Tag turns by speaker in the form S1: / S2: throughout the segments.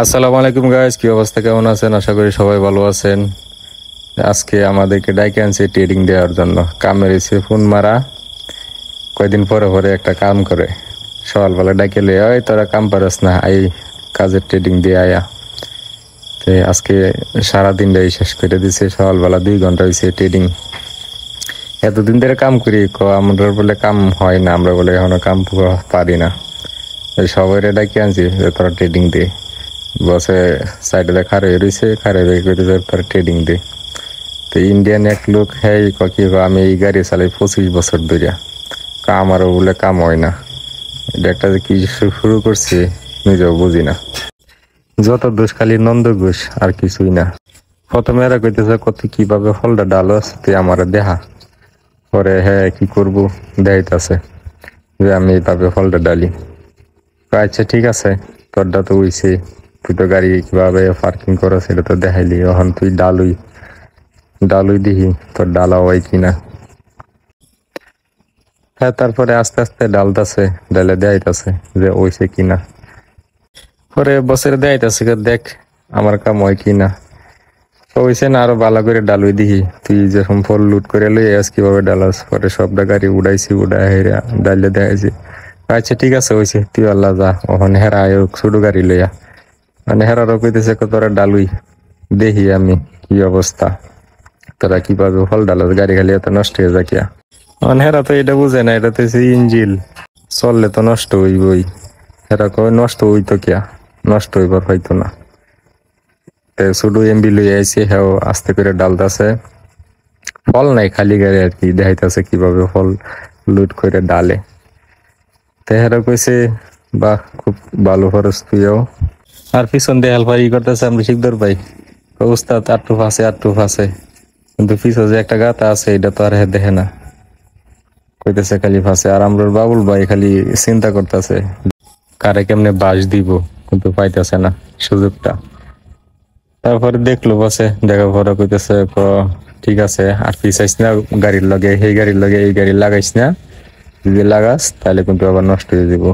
S1: আসসালামু আলাইকুম গাইস, কি অবস্থা, কেমন আছেন? আশা করি সবাই ভালো আছেন। আজকে আমাদেরকে ডাইকে আনছে ট্রেডিং দেওয়ার জন্য। কামের এসে ফোন মারা, কয়দিন পরে পরে একটা কাম করে। সকালবেলা ডাইকে লে হয়, তোরা কাম পারস না, এই কাজের ট্রেডিং দিয়ে আয়া। তো আজকে সারাদিনটাই শেষ করে দিছে। সকালবেলা 2 ঘন্টা হয়েছে ট্রেডিং। এতদিন ধরে কাম করি, আমরা বলে কাম হয় না, আমরা বলে এখনো কাম পারি না। সবাই ডাইকে আনছি তোরা ট্রেডিং দিয়ে। বসে সাইডে খারে রয়েছে, খারে রেখে তার ট্রেডিং দে। তো ইন্ডিয়ান এক লোক, হ্যাঁ কি আমি এই গাড়ি চালাই 25 বছর ধরে, আমারও বলে কাম হয় না। এটা একটা কি শুরু করছে নিজেও বুঝি না। যত দোষ খালি নন্দ ঘোষ, আর কিছুই না। প্রথমে এরা কইতেছে কত কিভাবে ফলটা ডালো তুই আমার দেহা। পরে হ্যাঁ কি করবো দেখাইতেছে যে আমি এইভাবে ফলটা ডালি। আচ্ছা ঠিক আছে, তোরটা তো হইছে, তুই তো গাড়ি কিভাবে পার্কিং করো সেটা তো দেখাইলি, এখন তুই ডালুই দিহি তোর ডালা হয় কিনা। হ্যাঁ, তারপরে আস্তে আস্তে ডালতাছে, ডালে দেখাইতাছে যে ওইছে কিনা। পরে বছরে দেখাইতাছে দেখ আমার কাম হয় কিনা। ওইছে না, আরো ভালো করে ডালুই দিহি, তুই যখন ফল লুট করে লই আস কিভাবে ডালাস। পরে সবটা গাড়ি উড়াইছি, ডাইলে দেখাইছি। আচ্ছা ঠিক আছে ওইছে, তুই আল্লাহ যা। ওখানে হেরা ছোট গাড়ি লইয়া, মানে হেরারও কইতেছে তোরা ডালুই দেখি আমি কি অবস্থা, তোরা কিভাবে ফল ডালাস, গাড়ি খালি এত নষ্ট হয়ে যায় কিয়া। মানে হেরা তো এটা বুঝে না, এটা তো ইঞ্জিল চললে তো নষ্ট হইবই। হেরা কয় নষ্ট হইতো কিয়া, নষ্ট হইবার হয়তো না। শুধু এমবি লই আইসি, হ্যাঁ আস্তে করে ডালতাছে। ফল নাই, খালি গাড়ি আর কি, দেখাইতেছে কিভাবে ফল লুট করে ডালে। তো হেরা কইছে বাহ, খুব ভালো খরচ তুইও। আর পিছন দিয়ে হেল্পার করতেছে আমরা শিকদার ভাই, উস্তাদ আটটু ফাঁসে, কিন্তু পিছনে যে একটা গাতা আছে এটা তো আর দেখে না, কইতেছে খালি ফাঁসে। আর আমরা বাবুল ভাই খালি চিন্তা করতেছে কারে কেমনে বাস দিব, কিন্তু পাইতেছে না সুযোগটা। তারপরে দেখলো বসে, দেখার পরে কইতেছে ঠিক আছে আর পিছাইস না গাড়ির লগে, এই গাড়ি লাগাইস না, যদি লাগাস তাহলে কিন্তু আবার নষ্ট হয়ে যাব।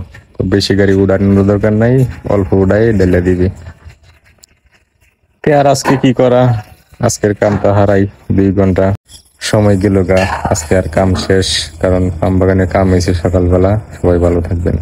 S1: বেশি গাড়ি উড়ানোর দরকার নাই, অল্প উড়াই ডেলে দিবি। আর আজকে কি করা, আজকের কামটা হারাই। 2 ঘন্টা সময় গেল গা, আজকে আর কাম শেষ, কারণ আম বাগানে কাম হয়েছে সকালবেলা। সবাই ভালো থাকবেন।